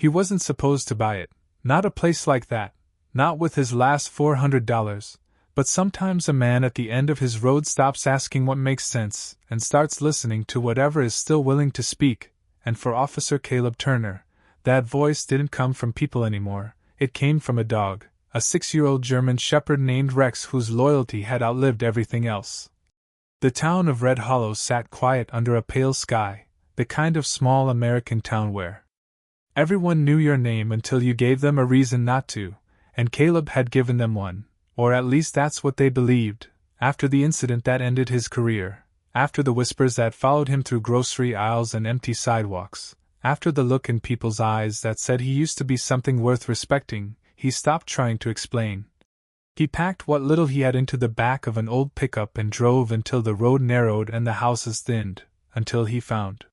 He wasn't supposed to buy it, not a place like that, not with his last $400, but sometimes a man at the end of his road stops asking what makes sense and starts listening to whatever is still willing to speak, and for Officer Caleb Turner, that voice didn't come from people anymore, it came from a dog, a 6-year-old German shepherd named Rex whose loyalty had outlived everything else. The town of Red Hollow sat quiet under a pale sky, the kind of small American town where everyone knew your name until you gave them a reason not to, and Caleb had given them one, or at least that's what they believed, after the incident that ended his career, after the whispers that followed him through grocery aisles and empty sidewalks, after the look in people's eyes that said he used to be something worth respecting. He stopped trying to explain. He packed what little he had into the back of an old pickup and drove until the road narrowed and the houses thinned, until he found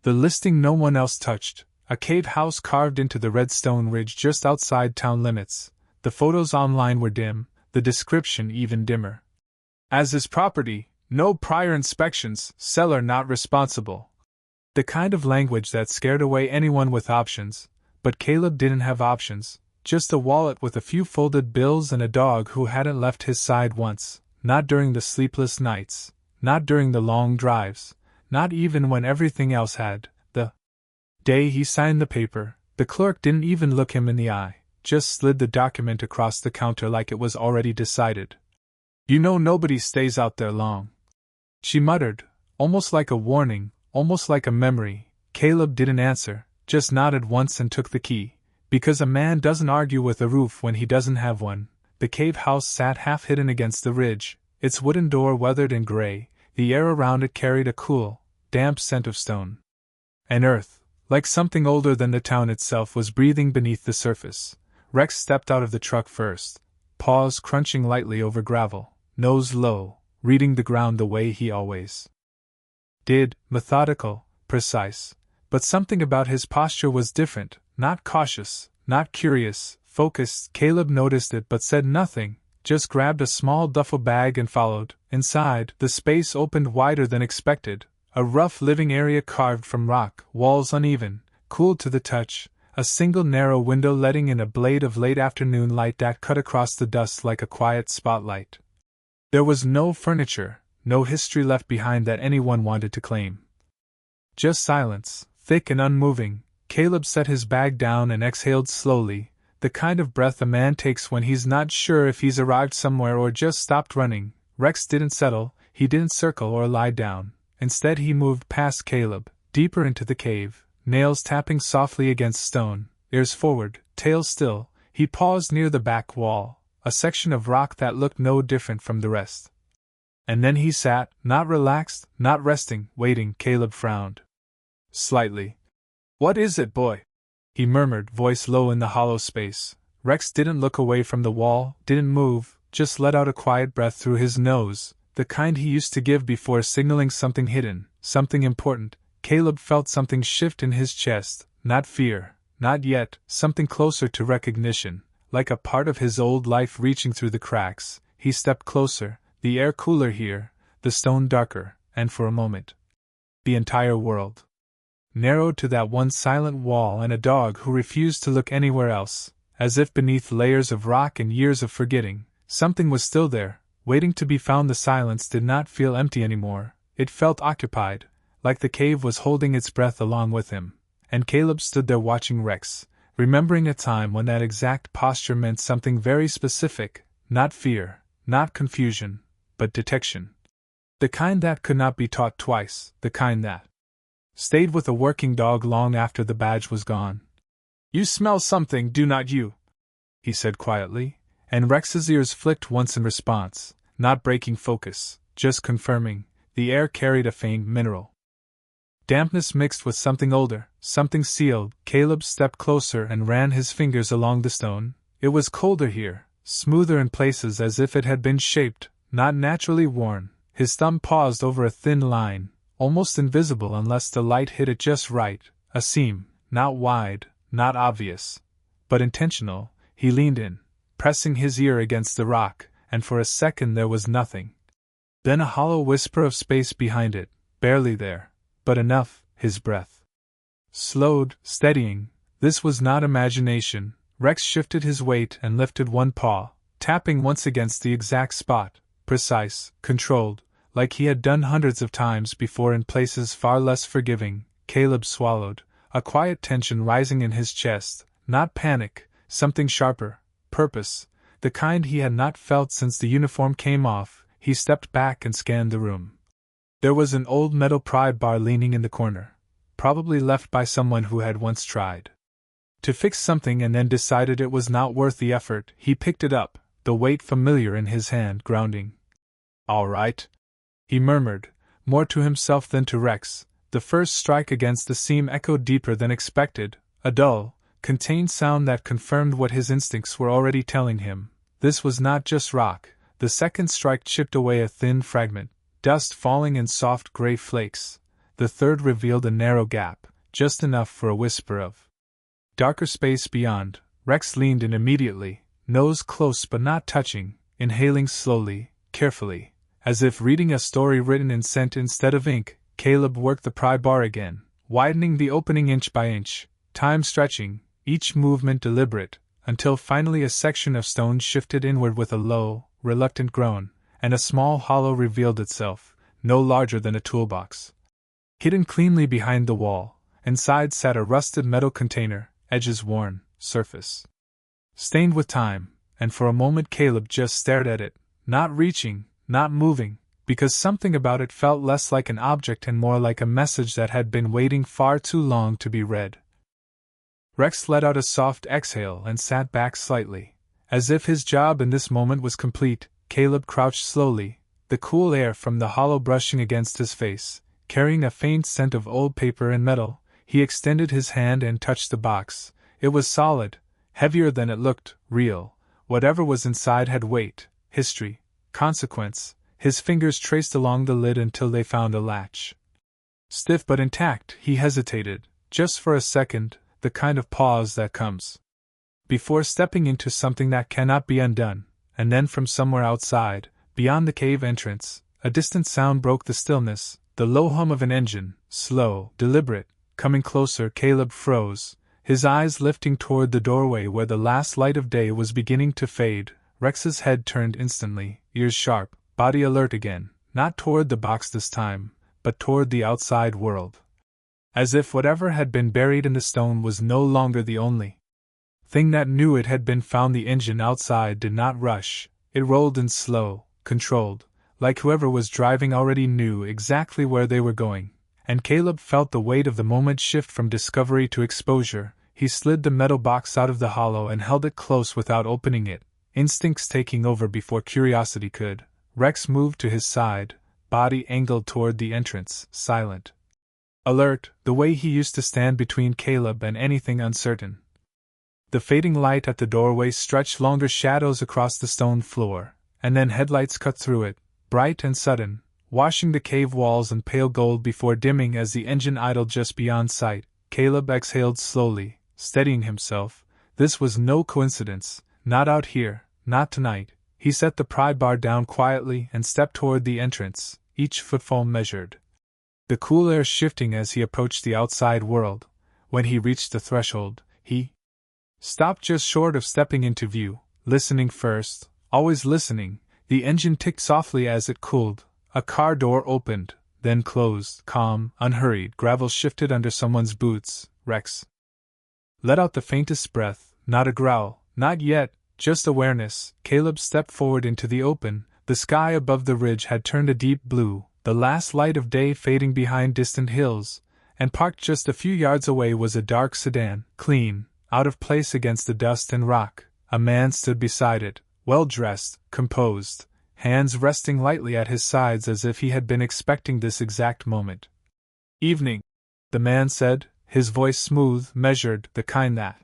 the listing no one else touched, a cave house carved into the red stone ridge just outside town limits. The photos online were dim, the description even dimmer. As his property, no prior inspections, seller not responsible. The kind of language that scared away anyone with options, but Caleb didn't have options. Just a wallet with a few folded bills and a dog who hadn't left his side once, not during the sleepless nights, not during the long drives, not even when everything else had. The day he signed the paper, the clerk didn't even look him in the eye, just slid the document across the counter like it was already decided. "You know nobody stays out there long," she muttered, almost like a warning, almost like a memory. Caleb didn't answer, just nodded once and took the key. Because a man doesn't argue with a roof when he doesn't have one. The cave house sat half hidden against the ridge, its wooden door weathered and gray. The air around it carried a cool, damp scent of stone and earth, like something older than the town itself was breathing beneath the surface. Rex stepped out of the truck first, paws crunching lightly over gravel, nose low, reading the ground the way he always did, methodical, precise. But something about his posture was different. Not cautious, not curious, focused. Caleb noticed it but said nothing, just grabbed a small duffel bag and followed. Inside, the space opened wider than expected, a rough living area carved from rock, walls uneven, cool to the touch, a single narrow window letting in a blade of late afternoon light that cut across the dust like a quiet spotlight. There was no furniture, no history left behind that anyone wanted to claim. Just silence, thick and unmoving. Caleb set his bag down and exhaled slowly, the kind of breath a man takes when he's not sure if he's arrived somewhere or just stopped running. Rex didn't settle, he didn't circle or lie down. Instead he moved past Caleb, deeper into the cave, nails tapping softly against stone, ears forward, tail still. He paused near the back wall, a section of rock that looked no different from the rest. And then he sat, not relaxed, not resting, waiting. Caleb frowned slightly. "What is it, boy?" he murmured, voice low in the hollow space. Rex didn't look away from the wall, didn't move, just let out a quiet breath through his nose, the kind he used to give before signaling something hidden, something important. Caleb felt something shift in his chest, not fear, not yet, something closer to recognition, like a part of his old life reaching through the cracks. He stepped closer, the air cooler here, the stone darker, and for a moment, the entire world narrowed to that one silent wall and a dog who refused to look anywhere else, as if beneath layers of rock and years of forgetting, something was still there, waiting to be found. The silence did not feel empty anymore, it felt occupied, like the cave was holding its breath along with him. And Caleb stood there watching Rex, remembering a time when that exact posture meant something very specific, not fear, not confusion, but detection. The kind that could not be taught twice, the kind that stayed with a working dog long after the badge was gone. "You smell something, do not you?" he said quietly, and Rex's ears flicked once in response, not breaking focus, just confirming. The air carried a faint mineral dampness mixed with something older, something sealed. Caleb stepped closer and ran his fingers along the stone. It was colder here, smoother in places as if it had been shaped, not naturally worn. His thumb paused over a thin line, almost invisible unless the light hit it just right, a seam, not wide, not obvious, but intentional. He leaned in, pressing his ear against the rock, and for a second there was nothing. Then a hollow whisper of space behind it, barely there, but enough. His breath slowed, steadying, This was not imagination. Rex shifted his weight and lifted one paw, tapping once against the exact spot, precise, controlled, like he had done hundreds of times before in places far less forgiving. Caleb swallowed, a quiet tension rising in his chest, not panic, something sharper, purpose, the kind he had not felt since the uniform came off. He stepped back and scanned the room. There was an old metal pry bar leaning in the corner, probably left by someone who had once tried to fix something and then decided it was not worth the effort. He picked it up, the weight familiar in his hand, grounding. "All right," he murmured, more to himself than to Rex. The first strike against the seam echoed deeper than expected, a dull, contained sound that confirmed what his instincts were already telling him. This was not just rock. The second strike chipped away a thin fragment, dust falling in soft gray flakes. The third revealed a narrow gap, just enough for a whisper of darker space beyond. Rex leaned in immediately, nose close but not touching, inhaling slowly, carefully, as if reading a story written in scent instead of ink. Caleb worked the pry bar again, widening the opening inch by inch, time stretching, each movement deliberate, until finally a section of stone shifted inward with a low, reluctant groan, and a small hollow revealed itself, no larger than a toolbox. Hidden cleanly behind the wall, inside sat a rusted metal container, edges worn, surface stained with time, and for a moment Caleb just stared at it, not reaching, not moving, because something about it felt less like an object and more like a message that had been waiting far too long to be read. Rex let out a soft exhale and sat back slightly, as if his job in this moment was complete. Caleb crouched slowly, the cool air from the hollow brushing against his face, carrying a faint scent of old paper and metal. He extended his hand and touched the box. It was solid, heavier than it looked, real. Whatever was inside had weight, history, consequence. His fingers traced along the lid until they found a latch. Stiff but intact. He hesitated, just for a second, the kind of pause that comes before stepping into something that cannot be undone, and then from somewhere outside, beyond the cave entrance, a distant sound broke the stillness, the low hum of an engine, slow, deliberate, coming closer. Caleb froze, his eyes lifting toward the doorway where the last light of day was beginning to fade. Rex's head turned instantly, ears sharp, body alert again, not toward the box this time, but toward the outside world. As if whatever had been buried in the stone was no longer the only thing that knew it had been found. The engine outside did not rush, it rolled in slow, controlled, like whoever was driving already knew exactly where they were going, and Caleb felt the weight of the moment shift from discovery to exposure. He slid the metal box out of the hollow and held it close without opening it, instincts taking over before curiosity could. Rex moved to his side, body angled toward the entrance, silent, alert, the way he used to stand between Caleb and anything uncertain. The fading light at the doorway stretched longer shadows across the stone floor, and then headlights cut through it, bright and sudden, washing the cave walls in pale gold before dimming as the engine idled just beyond sight. Caleb exhaled slowly, steadying himself. This was no coincidence, not out here, not tonight. He set the pry bar down quietly and stepped toward the entrance, each footfall measured, the cool air shifting as he approached the outside world. When he reached the threshold, he stopped just short of stepping into view, listening first, always listening. The engine ticked softly as it cooled. A car door opened, then closed, calm, unhurried. Gravel shifted under someone's boots. Rex let out the faintest breath, not a growl, not yet, just awareness. Caleb stepped forward into the open. The sky above the ridge had turned a deep blue, the last light of day fading behind distant hills, and parked just a few yards away was a dark sedan, clean, out of place against the dust and rock. A man stood beside it, well-dressed, composed, hands resting lightly at his sides as if he had been expecting this exact moment. "Evening," the man said, his voice smooth, measured, the kind that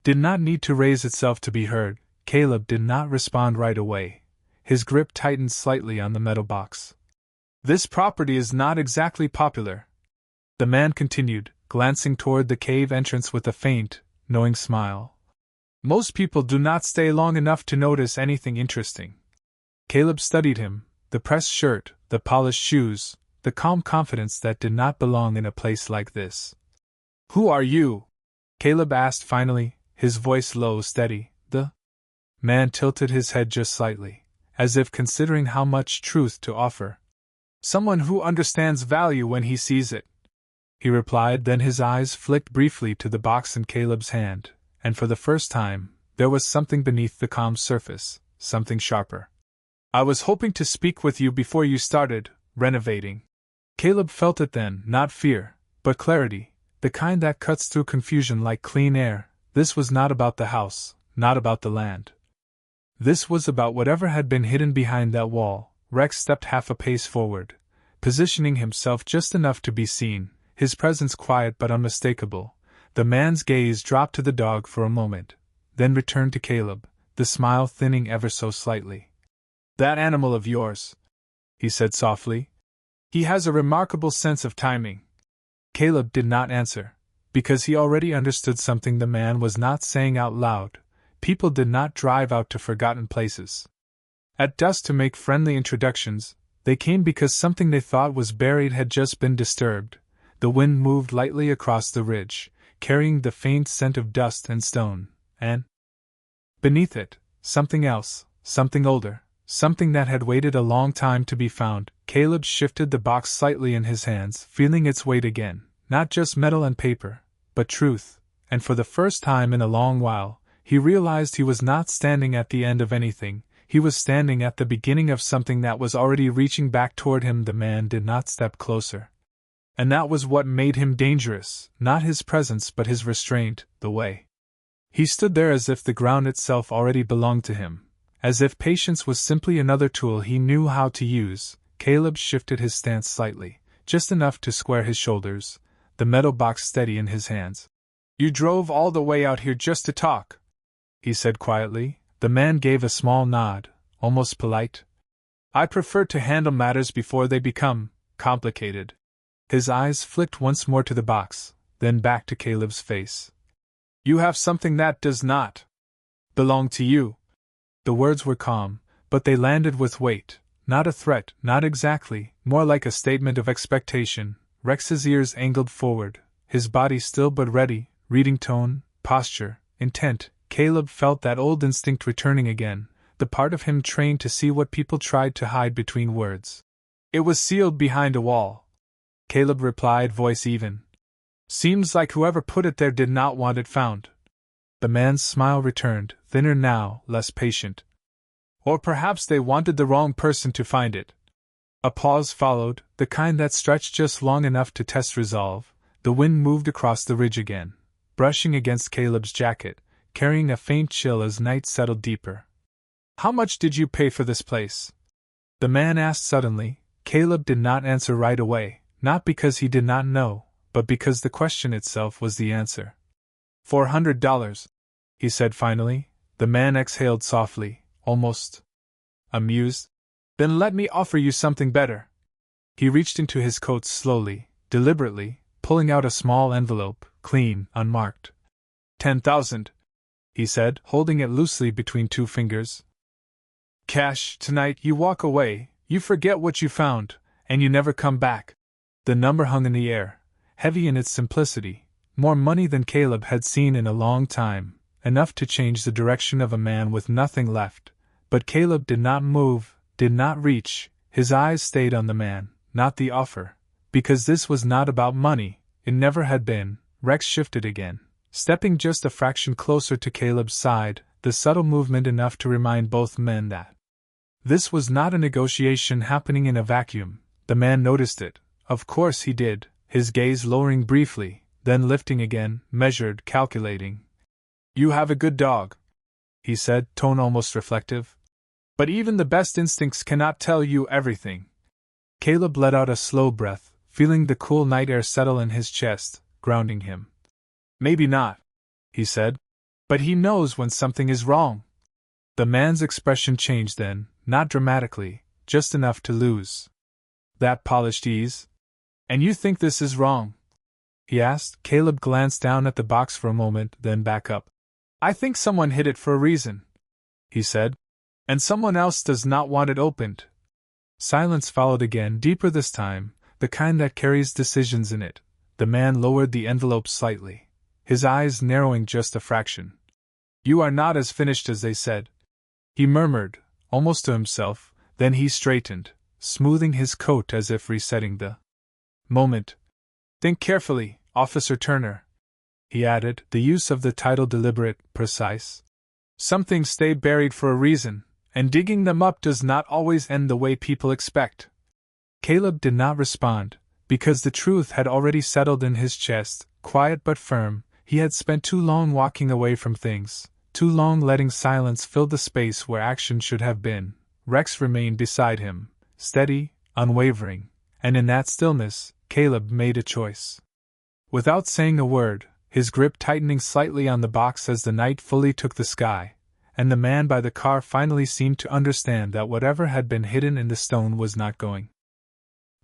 did not need to raise itself to be heard. Caleb did not respond right away. His grip tightened slightly on the metal box. "This property is not exactly popular," the man continued, glancing toward the cave entrance with a faint, knowing smile. "Most people do not stay long enough to notice anything interesting." Caleb studied him, the pressed shirt, the polished shoes, the calm confidence that did not belong in a place like this. "Who are you?" Caleb asked finally, his voice low, steady. The man tilted his head just slightly, as if considering how much truth to offer. Someone who understands value when he sees it, he replied. Then his eyes flicked briefly to the box in Caleb's hand, and for the first time, there was something beneath the calm surface, something sharper. I was hoping to speak with you before you started renovating. Caleb felt it then, not fear, but clarity, the kind that cuts through confusion like clean air. This was not about the house, not about the land. This was about whatever had been hidden behind that wall. Rex stepped half a pace forward, positioning himself just enough to be seen, his presence quiet but unmistakable. The man's gaze dropped to the dog for a moment, then returned to Caleb, the smile thinning ever so slightly. That animal of yours, he said softly. He has a remarkable sense of timing. Caleb did not answer, because he already understood something the man was not saying out loud. People did not drive out to forgotten places at dusk to make friendly introductions. They came because something they thought was buried had just been disturbed. The wind moved lightly across the ridge, carrying the faint scent of dust and stone, and beneath it, something else, something older, something that had waited a long time to be found. Caleb shifted the box slightly in his hands, feeling its weight again, not just metal and paper, but truth, and for the first time in a long while, he realized he was not standing at the end of anything. He was standing at the beginning of something that was already reaching back toward him. The man did not step closer. And that was what made him dangerous, not his presence but his restraint, the way he stood there, as if the ground itself already belonged to him, as if patience was simply another tool he knew how to use. Caleb shifted his stance slightly, just enough to square his shoulders, the metal box steady in his hands. You drove all the way out here just to talk, he said quietly. The man gave a small nod, almost polite. I prefer to handle matters before they become complicated. His eyes flicked once more to the box, then back to Caleb's face. You have something that does not belong to you. The words were calm, but they landed with weight, not a threat, not exactly, more like a statement of expectation. Rex's ears angled forward, his body still but ready, reading tone, posture, intent. Caleb felt that old instinct returning again, the part of him trained to see what people tried to hide between words. It was sealed behind a wall, Caleb replied, voice even. Seems like whoever put it there did not want it found. The man's smile returned, thinner now, less patient. Or perhaps they wanted the wrong person to find it. A pause followed, the kind that stretched just long enough to test resolve. The wind moved across the ridge again, brushing against Caleb's jacket, carrying a faint chill as night settled deeper. How much did you pay for this place? The man asked suddenly. Caleb did not answer right away, not because he did not know, but because the question itself was the answer. $400, he said finally. The man exhaled softly, almost amused. Then let me offer you something better. He reached into his coat slowly, deliberately, pulling out a small envelope, clean, unmarked. 10,000. He said, holding it loosely between two fingers. Cash. Tonight you walk away, you forget what you found, and you never come back. The number hung in the air, heavy in its simplicity, more money than Caleb had seen in a long time, enough to change the direction of a man with nothing left. But Caleb did not move, did not reach. His eyes stayed on the man, not the offer, because this was not about money. It never had been. Rex shifted again, stepping just a fraction closer to Caleb's side, the subtle movement enough to remind both men that this was not a negotiation happening in a vacuum. The man noticed it. Of course he did, his gaze lowering briefly, then lifting again, measured, calculating. You have a good dog, he said, tone almost reflective. But even the best instincts cannot tell you everything. Caleb let out a slow breath, feeling the cool night air settle in his chest, grounding him. Maybe not, he said. But he knows when something is wrong. The man's expression changed then, not dramatically, just enough to lose that polished ease. And you think this is wrong? He asked. Caleb glanced down at the box for a moment, then back up. I think someone hid it for a reason, he said. And someone else does not want it opened. Silence followed again, deeper this time, the kind that carries decisions in it. The man lowered the envelope slightly, his eyes narrowing just a fraction. "You are not as finished as they said," he murmured, almost to himself. Then he straightened, smoothing his coat as if resetting the moment. "Think carefully, Officer Turner," he added, the use of the title deliberate, precise. "Some things stay buried for a reason, and digging them up does not always end the way people expect." Caleb did not respond, because the truth had already settled in his chest, quiet but firm. He had spent too long walking away from things, too long letting silence fill the space where action should have been. Rex remained beside him, steady, unwavering, and in that stillness, Caleb made a choice. Without saying a word, his grip tightening slightly on the box as the night fully took the sky, and the man by the car finally seemed to understand that whatever had been hidden in the stone was not going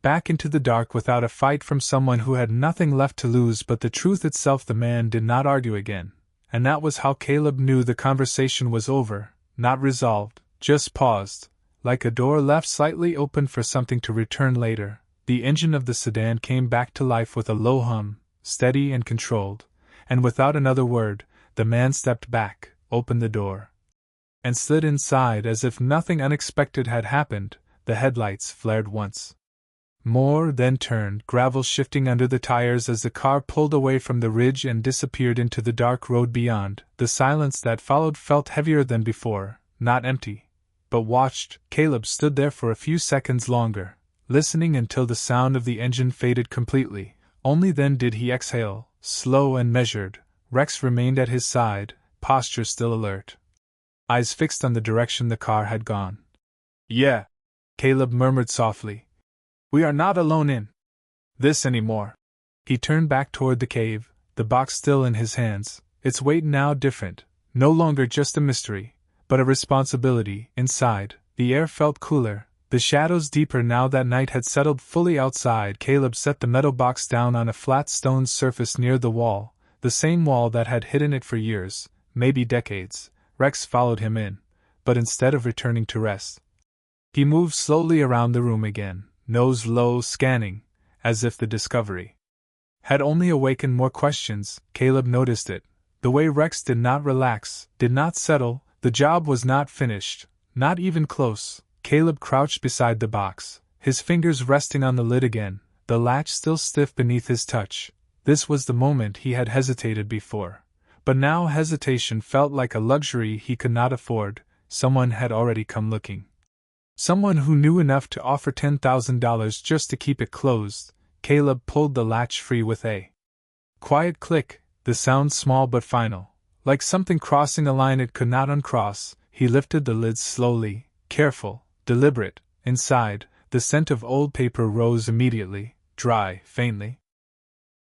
back into the dark without a fight from someone who had nothing left to lose but the truth itself. The man did not argue again, and that was how Caleb knew the conversation was over, not resolved, just paused, like a door left slightly open for something to return later. The engine of the sedan came back to life with a low hum, steady and controlled, and without another word, the man stepped back, opened the door, and slid inside as if nothing unexpected had happened. The headlights flared once more, then turned, gravel shifting under the tires as the car pulled away from the ridge and disappeared into the dark road beyond. The silence that followed felt heavier than before, not empty, but watched. Caleb stood there for a few seconds longer, listening until the sound of the engine faded completely. Only then did he exhale, slow and measured. Rex remained at his side, posture still alert, eyes fixed on the direction the car had gone. "Yeah," Caleb murmured softly. "We are not alone in this anymore." He turned back toward the cave, the box still in his hands, its weight now different, no longer just a mystery, but a responsibility. Inside, the air felt cooler, the shadows deeper now that night had settled fully outside. Caleb set the metal box down on a flat stone surface near the wall, the same wall that had hidden it for years, maybe decades. Rex followed him in, but instead of returning to rest, he moved slowly around the room again, nose low, scanning, as if the discovery had only awakened more questions. Caleb noticed it. The way Rex did not relax, did not settle. The job was not finished, not even close. Caleb crouched beside the box, his fingers resting on the lid again, the latch still stiff beneath his touch. This was the moment he had hesitated before, but now hesitation felt like a luxury he could not afford. Someone had already come looking. Someone who knew enough to offer $10,000 just to keep it closed. Caleb pulled the latch free with a quiet click, the sound small but final, like something crossing a line it could not uncross. He lifted the lids slowly, careful, deliberate. Inside, the scent of old paper rose immediately, dry, faintly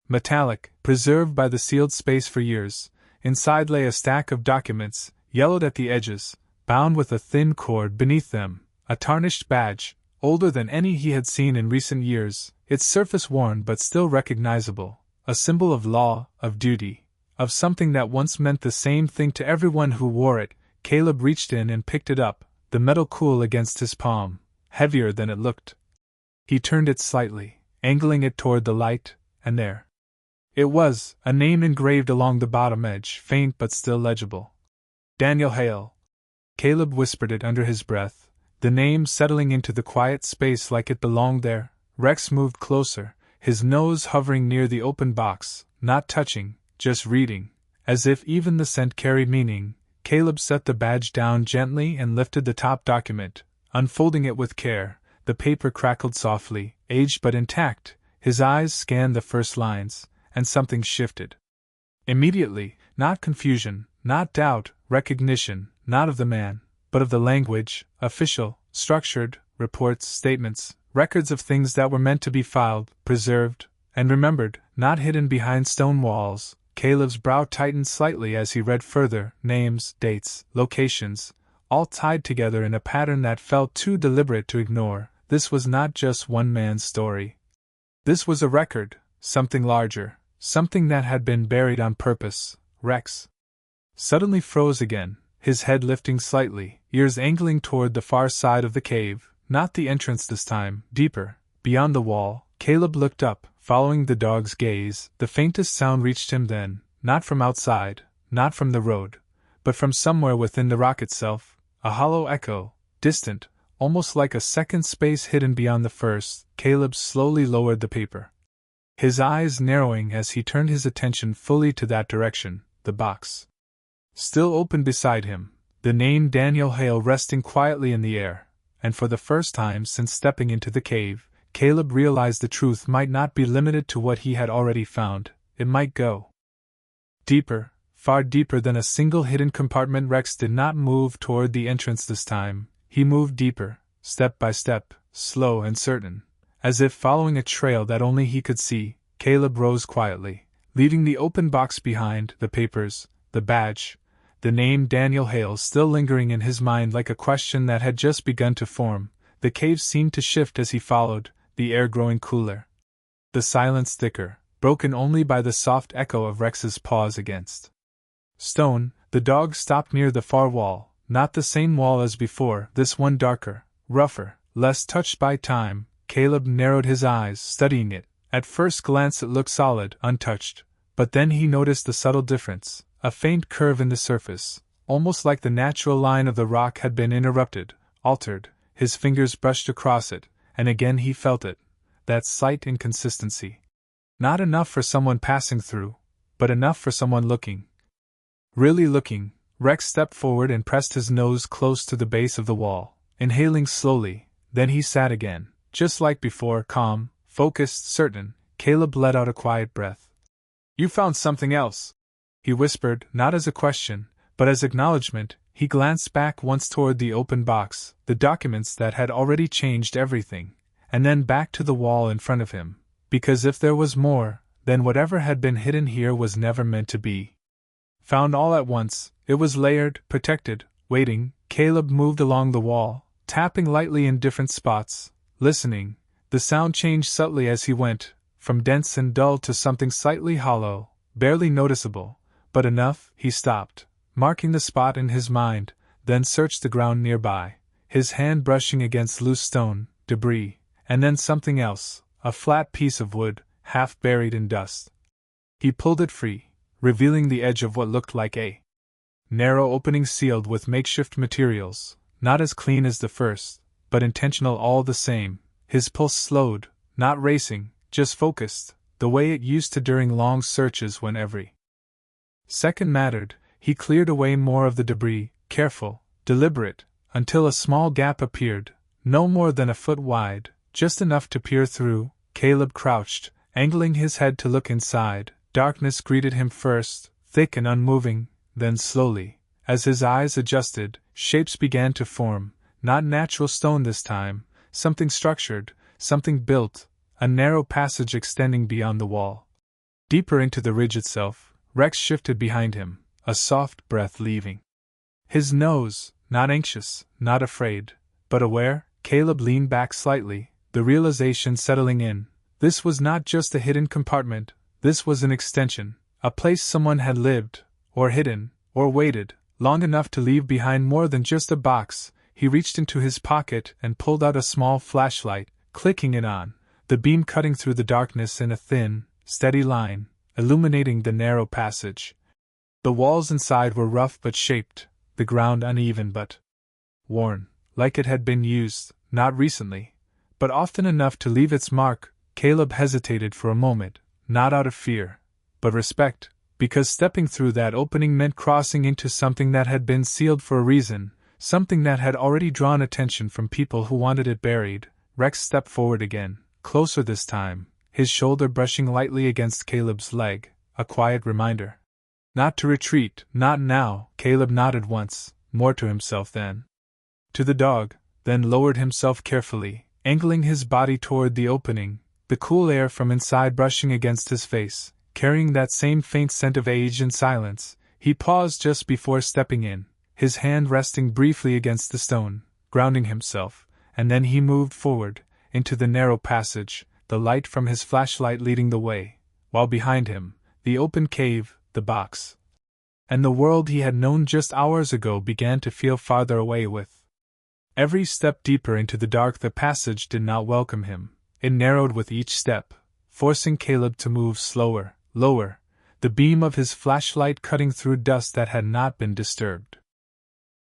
metallic, preserved by the sealed space for years. Inside lay a stack of documents, yellowed at the edges, bound with a thin cord beneath them. A tarnished badge, older than any he had seen in recent years, its surface worn but still recognizable, a symbol of law, of duty, of something that once meant the same thing to everyone who wore it. Caleb reached in and picked it up, the metal cool against his palm, heavier than it looked. He turned it slightly, angling it toward the light, and there it was, a name engraved along the bottom edge, faint but still legible. "Daniel Hale." Caleb whispered it under his breath, the name settling into the quiet space like it belonged there. Rex moved closer, his nose hovering near the open box, not touching, just reading, as if even the scent carried meaning. Caleb set the badge down gently and lifted the top document, unfolding it with care. The paper crackled softly, aged but intact. His eyes scanned the first lines, and something shifted. Immediately, not confusion, not doubt, recognition, not of the man, but of the language, official, structured, reports, statements, records of things that were meant to be filed, preserved, and remembered, not hidden behind stone walls. Caleb's brow tightened slightly as he read further, names, dates, locations, all tied together in a pattern that felt too deliberate to ignore. This was not just one man's story. This was a record, something larger, something that had been buried on purpose. Rex suddenly froze again, his head lifting slightly, ears angling toward the far side of the cave, not the entrance this time, deeper, beyond the wall. Caleb looked up, following the dog's gaze. The faintest sound reached him then, not from outside, not from the road, but from somewhere within the rock itself, a hollow echo, distant, almost like a second space hidden beyond the first. Caleb slowly lowered the paper, his eyes narrowing as he turned his attention fully to that direction. The box still open beside him, the name Daniel Hale resting quietly in the air, and for the first time since stepping into the cave, Caleb realized the truth might not be limited to what he had already found. It might go deeper, far deeper than a single hidden compartment. Rex did not move toward the entrance this time. He moved deeper, step by step, slow and certain, as if following a trail that only he could see. Caleb rose quietly, leaving the open box behind, the papers, the badge, the name Daniel Hale still lingering in his mind like a question that had just begun to form. The cave seemed to shift as he followed, the air growing cooler, the silence thicker, broken only by the soft echo of Rex's paws against stone. The dog stopped near the far wall, not the same wall as before, this one darker, rougher, less touched by time. Caleb narrowed his eyes, studying it. At first glance it looked solid, untouched, but then he noticed the subtle difference, a faint curve in the surface, almost like the natural line of the rock had been interrupted, altered. His fingers brushed across it, and again he felt it, that slight inconsistency. Not enough for someone passing through, but enough for someone looking. Really looking. Rex stepped forward and pressed his nose close to the base of the wall, inhaling slowly. Then he sat again, just like before, calm, focused, certain. Caleb let out a quiet breath. "You found something else," he whispered, not as a question, but as acknowledgement. He glanced back once toward the open box, the documents that had already changed everything, and then back to the wall in front of him, because if there was more, then whatever had been hidden here was never meant to be found all at once. It was layered, protected, waiting. Caleb moved along the wall, tapping lightly in different spots, listening. The sound changed subtly as he went, from dense and dull to something slightly hollow, barely noticeable, but enough. He stopped, marking the spot in his mind, then searched the ground nearby, his hand brushing against loose stone, debris, and then something else, a flat piece of wood, half buried in dust. He pulled it free, revealing the edge of what looked like a narrow opening sealed with makeshift materials, not as clean as the first, but intentional all the same. His pulse slowed, not racing, just focused, the way it used to during long searches when every second mattered. He cleared away more of the debris, careful, deliberate, until a small gap appeared, no more than a foot wide, just enough to peer through. Caleb crouched, angling his head to look inside. Darkness greeted him first, thick and unmoving, then slowly, as his eyes adjusted, shapes began to form, not natural stone this time, something structured, something built, a narrow passage extending beyond the wall, deeper into the ridge itself. Rex shifted behind him, a soft breath leaving his nose, not anxious, not afraid, but aware. Caleb leaned back slightly, the realization settling in. This was not just a hidden compartment, this was an extension, a place someone had lived, or hidden, or waited, long enough to leave behind more than just a box. He reached into his pocket and pulled out a small flashlight, clicking it on, the beam cutting through the darkness in a thin, steady line, illuminating the narrow passage. The walls inside were rough but shaped, the ground uneven but worn, like it had been used, not recently, but often enough to leave its mark. Caleb hesitated for a moment, not out of fear, but respect, because stepping through that opening meant crossing into something that had been sealed for a reason, something that had already drawn attention from people who wanted it buried. Rex stepped forward again, closer this time, his shoulder brushing lightly against Caleb's leg, a quiet reminder not to retreat, not now. Caleb nodded once, more to himself than to the dog, then lowered himself carefully, angling his body toward the opening, the cool air from inside brushing against his face, carrying that same faint scent of age and silence. He paused just before stepping in, his hand resting briefly against the stone, grounding himself, and then he moved forward, into the narrow passage, the light from his flashlight leading the way, while behind him, the open cave, the box, and the world he had known just hours ago began to feel farther away. With every step deeper into the dark, the passage did not welcome him. It narrowed with each step, forcing Caleb to move slower, lower, the beam of his flashlight cutting through dust that had not been disturbed.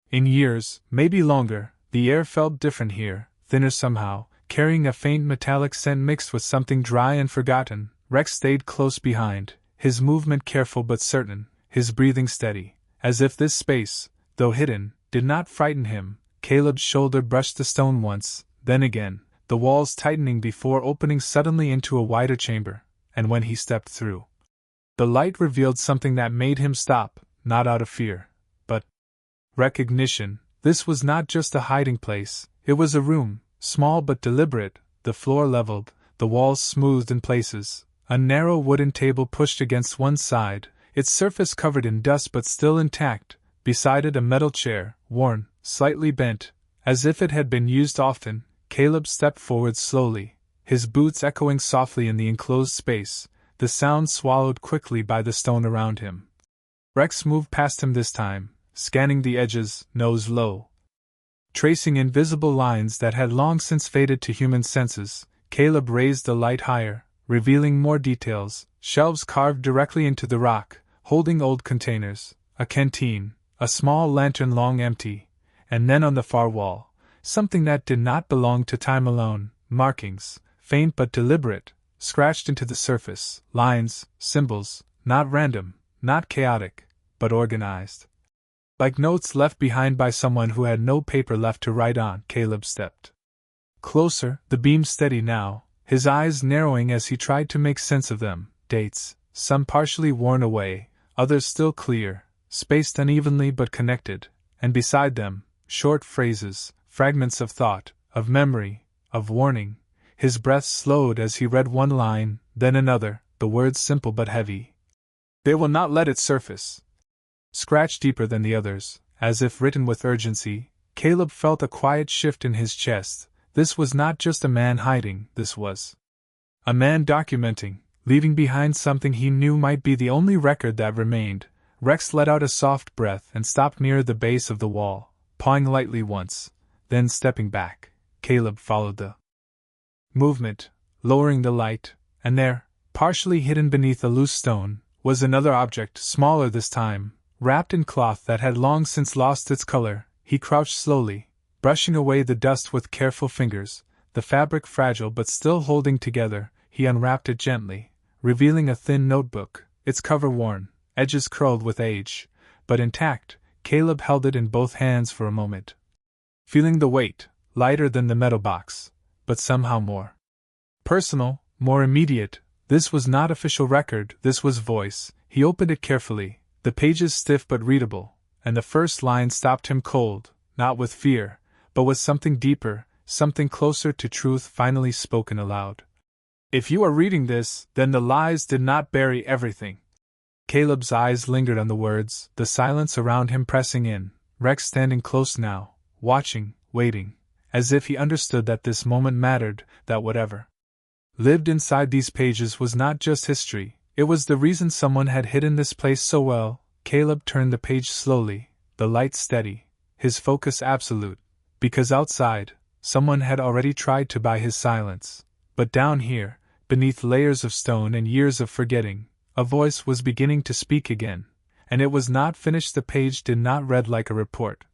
In years, maybe longer, the air felt different here, thinner somehow, carrying a faint metallic scent mixed with something dry and forgotten. Rex stayed close behind, his movement careful but certain, his breathing steady, as if this space, though hidden, did not frighten him. Caleb's shoulder brushed the stone once, then again, the walls tightening before opening suddenly into a wider chamber, and when he stepped through, the light revealed something that made him stop, not out of fear, but recognition. This was not just a hiding place, it was a room, small but deliberate, the floor leveled, the walls smoothed in places, a narrow wooden table pushed against one side, its surface covered in dust but still intact, beside it a metal chair, worn, slightly bent, as if it had been used often. Caleb stepped forward slowly, his boots echoing softly in the enclosed space, the sound swallowed quickly by the stone around him. Rex moved past him this time, scanning the edges, nose low, tracing invisible lines that had long since faded to human senses. Caleb raised the light higher, revealing more details, shelves carved directly into the rock, holding old containers, a canteen, a small lantern long empty, and then on the far wall, something that did not belong to time alone, markings, faint but deliberate, scratched into the surface, lines, symbols, not random, not chaotic, but organized. Like notes left behind by someone who had no paper left to write on. Caleb stepped closer, the beam steady now, his eyes narrowing as he tried to make sense of them. Dates, some partially worn away, others still clear, spaced unevenly but connected, and beside them, short phrases, fragments of thought, of memory, of warning. His breath slowed as he read one line, then another, the words simple but heavy. "They will not let it surface." Scratched deeper than the others, as if written with urgency. Caleb felt a quiet shift in his chest. This was not just a man hiding, this was a man documenting, leaving behind something he knew might be the only record that remained. Rex let out a soft breath and stopped near the base of the wall, pawing lightly once, then stepping back. Caleb followed the movement, lowering the light, and there, partially hidden beneath a loose stone, was another object, smaller this time, wrapped in cloth that had long since lost its color. He crouched slowly, brushing away the dust with careful fingers, the fabric fragile but still holding together. He unwrapped it gently, revealing a thin notebook, its cover worn, edges curled with age, but intact. Caleb held it in both hands for a moment, feeling the weight, lighter than the metal box, but somehow more personal, more immediate. This was not official record, this was voice. He opened it carefully, the pages stiff but readable, and the first line stopped him cold, not with fear, but with something deeper, something closer to truth finally spoken aloud. "If you are reading this, then the lies did not bury everything." Caleb's eyes lingered on the words, the silence around him pressing in, Rex standing close now, watching, waiting, as if he understood that this moment mattered, that whatever lived inside these pages was not just history, it was the reason someone had hidden this place so well. Caleb turned the page slowly, the light steady, his focus absolute, because outside, someone had already tried to buy his silence. But down here, beneath layers of stone and years of forgetting, a voice was beginning to speak again, and it was not finished. The page did not read like a report.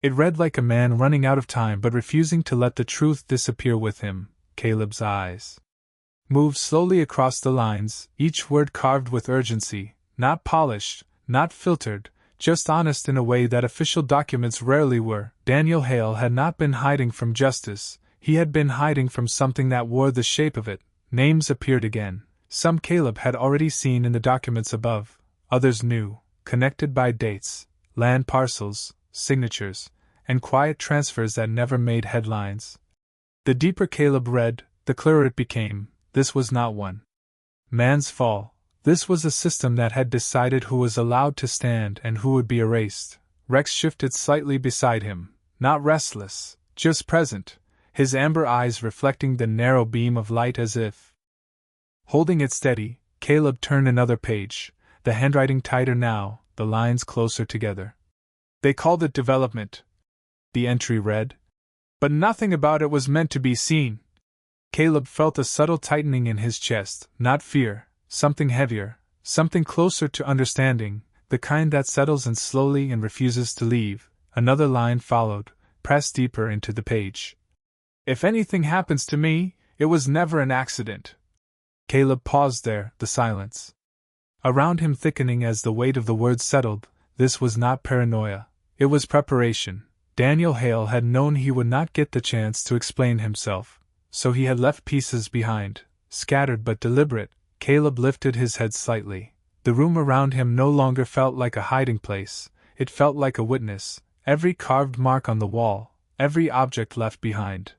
It read like a man running out of time but refusing to let the truth disappear with him. Caleb's eyes moved slowly across the lines, each word carved with urgency, not polished, not filtered, just honest in a way that official documents rarely were. Daniel Hale had not been hiding from justice, he had been hiding from something that wore the shape of it. Names appeared again. Some Caleb had already seen in the documents above, others new, connected by dates, land parcels, signatures, and quiet transfers that never made headlines. The deeper Caleb read, the clearer it became. This was not one man's fall. This was a system that had decided who was allowed to stand and who would be erased. Rex shifted slightly beside him, not restless, just present, his amber eyes reflecting the narrow beam of light as if holding it steady. Caleb turned another page, the handwriting tighter now, the lines closer together. "They called it development," the entry read, "but nothing about it was meant to be seen." Caleb felt a subtle tightening in his chest, not fear, something heavier, Something closer to understanding, the kind that settles in slowly and refuses to leave. Another line followed, pressed deeper into the page. If anything happens to me, it was never an accident. Caleb paused there, the silence around him thickening as the weight of the words settled. This was not paranoia. It was preparation. Daniel Hale had known he would not get the chance to explain himself, so he had left pieces behind, scattered but deliberate. Caleb lifted his head slightly. The room around him no longer felt like a hiding place, it felt like a witness. Every carved mark on the wall, every object left behind.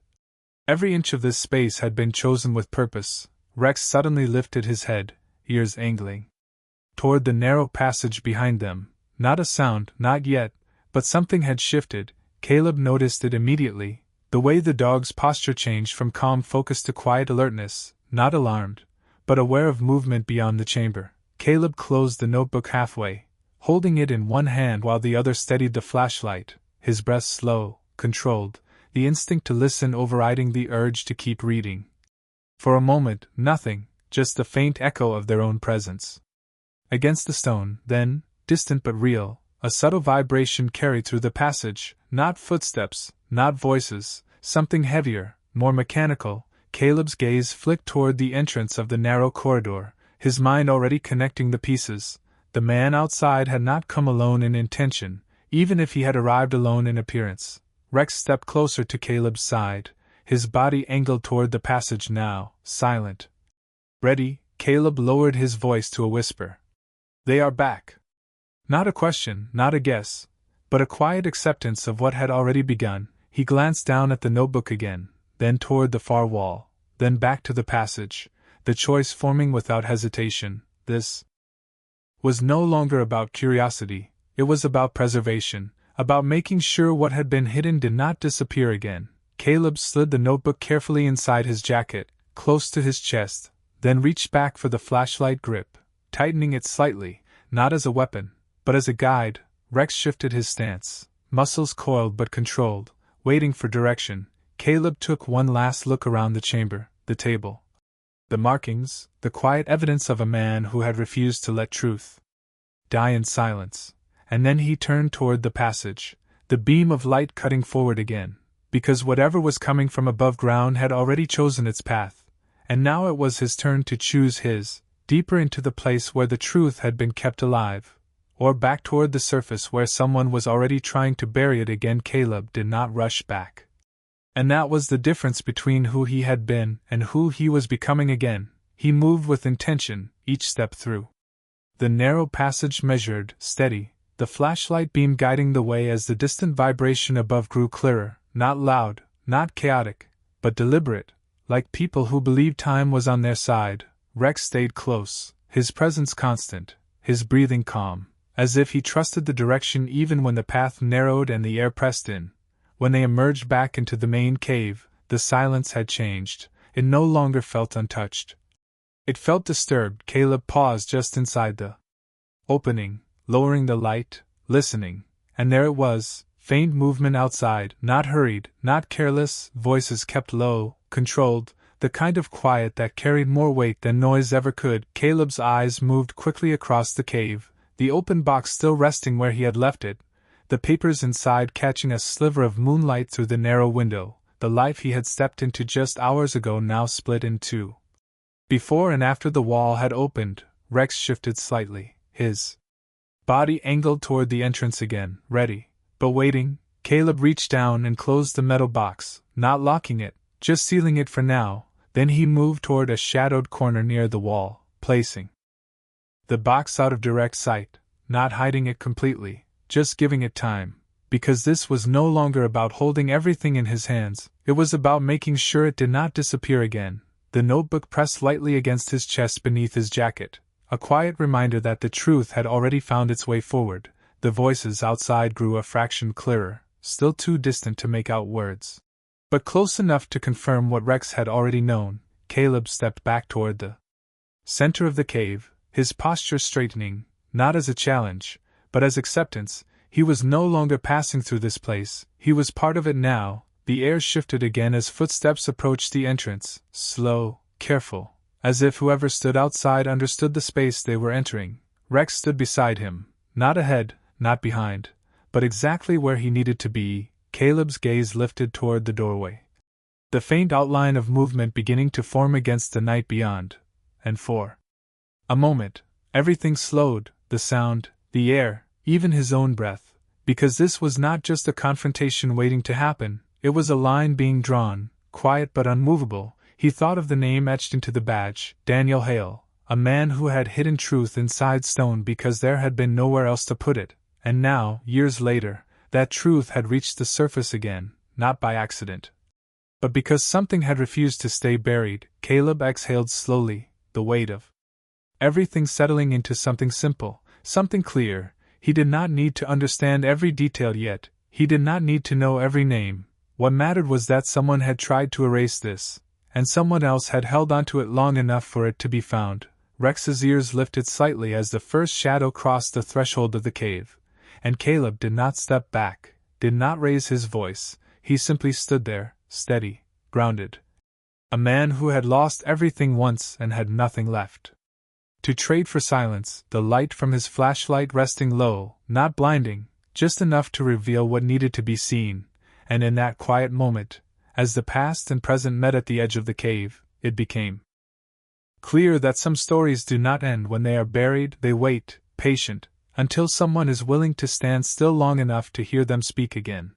Every inch of this space had been chosen with purpose. Rex suddenly lifted his head, ears angling toward the narrow passage behind them. Not a sound, not yet, but something had shifted. Caleb noticed it immediately, the way the dog's posture changed from calm focus to quiet alertness, not alarmed, but aware of movement beyond the chamber. Caleb closed the notebook halfway, holding it in one hand while the other steadied the flashlight, his breath slow, controlled, the instinct to listen overriding the urge to keep reading. For a moment, nothing, just the faint echo of their own presence against the stone. Then, distant but real, a subtle vibration carried through the passage, not footsteps, not voices, something heavier, more mechanical. Caleb's gaze flicked toward the entrance of the narrow corridor, his mind already connecting the pieces. The man outside had not come alone in intention, even if he had arrived alone in appearance. Rex stepped closer to Caleb's side, his body angled toward the passage now, silent. Ready? Caleb lowered his voice to a whisper. They are back. Not a question, not a guess, but a quiet acceptance of what had already begun. He glanced down at the notebook again, then toward the far wall, then back to the passage, the choice forming without hesitation. This was no longer about curiosity, it was about preservation, about making sure what had been hidden did not disappear again. Caleb slid the notebook carefully inside his jacket, close to his chest, then reached back for the flashlight grip, tightening it slightly, not as a weapon, but as a guide. Rex shifted his stance, muscles coiled but controlled, waiting for direction. Caleb took one last look around the chamber, the table, the markings, the quiet evidence of a man who had refused to let truth die in silence. And then he turned toward the passage, the beam of light cutting forward again, because whatever was coming from above ground had already chosen its path, and now it was his turn to choose his, deeper into the place where the truth had been kept alive, or back toward the surface where someone was already trying to bury it again. Caleb did not rush back. And that was the difference between who he had been and who he was becoming again. He moved with intention, each step through the narrow passage measured, steady, the flashlight beam guiding the way as the distant vibration above grew clearer, not loud, not chaotic, but deliberate, like people who believed time was on their side. Rex stayed close, his presence constant, his breathing calm, as if he trusted the direction even when the path narrowed and the air pressed in. When they emerged back into the main cave, the silence had changed. It no longer felt untouched. It felt disturbed. Caleb paused just inside the opening, lowering the light, listening, and there it was, faint movement outside, not hurried, not careless, voices kept low, controlled, the kind of quiet that carried more weight than noise ever could. Caleb's eyes moved quickly across the cave, the open box still resting where he had left it, the papers inside catching a sliver of moonlight through the narrow window. The life he had stepped into just hours ago now split in two. Before and after the wall had opened, Rex shifted slightly, his body angled toward the entrance again, ready, but waiting. Caleb reached down and closed the metal box, not locking it, just sealing it for now. Then he moved toward a shadowed corner near the wall, placing the box out of direct sight, not hiding it completely, just giving it time, because this was no longer about holding everything in his hands, it was about making sure it did not disappear again. The notebook pressed lightly against his chest beneath his jacket, a quiet reminder that the truth had already found its way forward. The voices outside grew a fraction clearer, still too distant to make out words, but close enough to confirm what Rex had already known. Caleb stepped back toward the center of the cave, his posture straightening, not as a challenge, but as acceptance. He was no longer passing through this place, he was part of it now. The air shifted again as footsteps approached the entrance, slow, careful, As if whoever stood outside understood the space they were entering, Rex stood beside him, not ahead, not behind, but exactly where he needed to be. Caleb's gaze lifted toward the doorway. The faint outline of movement beginning to form against the night beyond, and for a moment, everything slowed, the sound, the air, even his own breath, because this was not just a confrontation waiting to happen, it was a line being drawn, quiet but unmovable. He thought of the name etched into the badge, Daniel Hale, a man who had hidden truth inside stone because there had been nowhere else to put it, and now, years later, that truth had reached the surface again, not by accident, but because something had refused to stay buried. Caleb exhaled slowly, the weight of everything settling into something simple, something clear. He did not need to understand every detail yet, he did not need to know every name. What mattered was that someone had tried to erase this, and someone else had held onto it long enough for it to be found. Rex's ears lifted slightly as the first shadow crossed the threshold of the cave, and Caleb did not step back, did not raise his voice, he simply stood there, steady, grounded. A man who had lost everything once and had nothing left to trade for silence, the light from his flashlight resting low, not blinding, just enough to reveal what needed to be seen, and in that quiet moment, as the past and present met at the edge of the cave, it became clear that some stories do not end when they are buried, they wait, patient, until someone is willing to stand still long enough to hear them speak again.